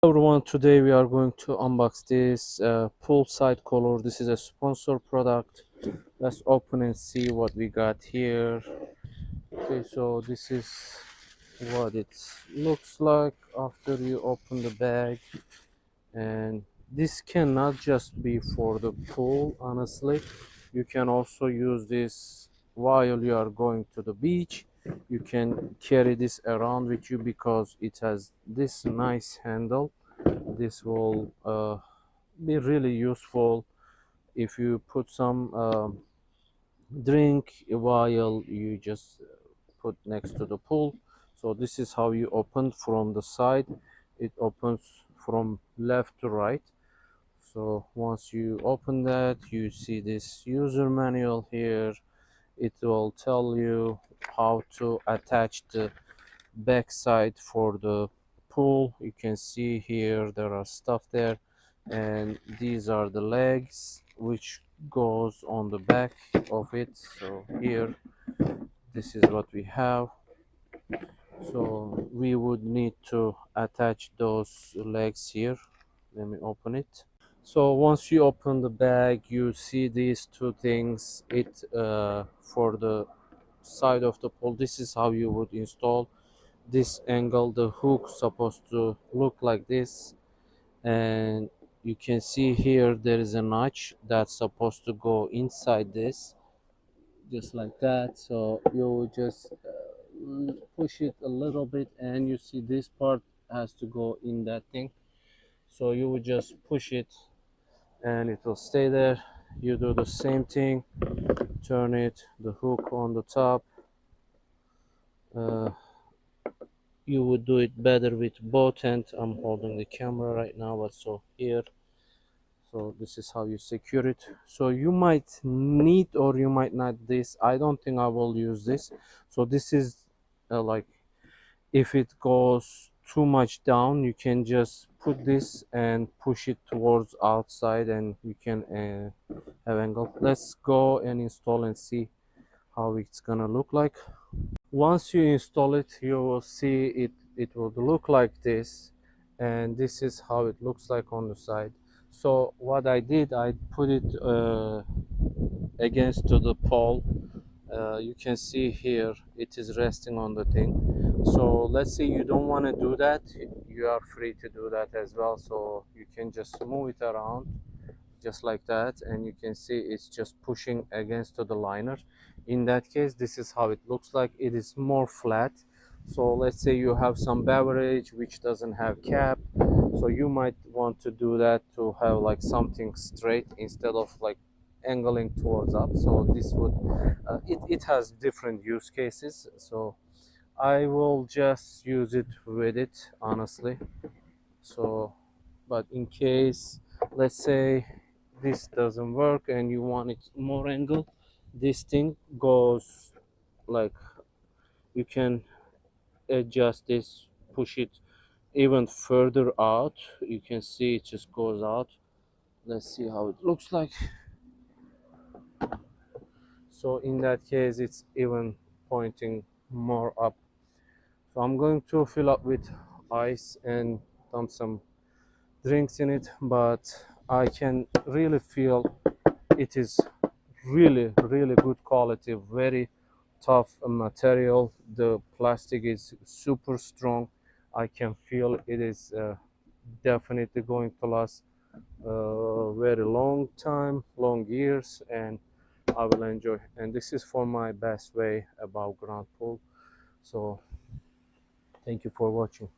Hello everyone, today we are going to unbox this poolside color. This is a sponsor product. Let's open and see what we got here. Okay, so this is what it looks like after you open the bag. And this cannot just be for the pool, honestly. You can also use this while you are going to the beach. You can carry this around with you because it has this nice handle. This will be really useful if you put some drink while you just put next to the pool. So this is how you open from the side. It opens from left to right. So once you open that, you see this user manual here. It will tell you how to attach the backside for the pool. You can see here there are stuff there, and these are the legs which goes on the back of it. So here, this is what we have. So we would need to attach those legs here. Let me open it. So once you open the bag, you see these two things. It for the side of the pole, this is how you would install this angle. The hook supposed to look like this, and you can see here there is a notch that's supposed to go inside this, just like that. So you just push it a little bit, and you see this part has to go in that thing. So you would just push it and it will stay there. You do the same thing, turn it, the hook on the top. uh, you would do it better with both hands. I'm holding the camera right now, but so here, so this is how you secure it. So you might need or you might not this. I don't think I will use this. So this is like, if it goes too much down, you can just put this and push it towards outside, and you can have angle. Let's go and install and see how it's gonna look like. Once you install it, you will see it will look like this, and this is how it looks like on the side. So what I did, I put it against to the pole. You can see here it is resting on the thing. So let's say you don't want to do that, you are free to do that as well. So you can just move it around just like that, and you can see it's just pushing against to the liner. In that case, this is how it looks like. It is more flat. So let's say you have some beverage which doesn't have cap, so you might want to do that to have like something straight instead of like angling towards up. So this would it has different use cases. So I will just use it with it, honestly. So but in case, let's say this doesn't work and you want it more angle, this thing goes like, you can adjust this, push it even further out. You can see it just goes out. Let's see how it looks like. So in that case, it's even pointing more up. So I'm going to fill up with ice and dump some drinks in it, but I can really feel it is really good quality, very tough material. The plastic is super strong. I can feel it is definitely going to last a very long time, long years, and I will enjoy. And this is for my best way about ground pool. So thank you for watching.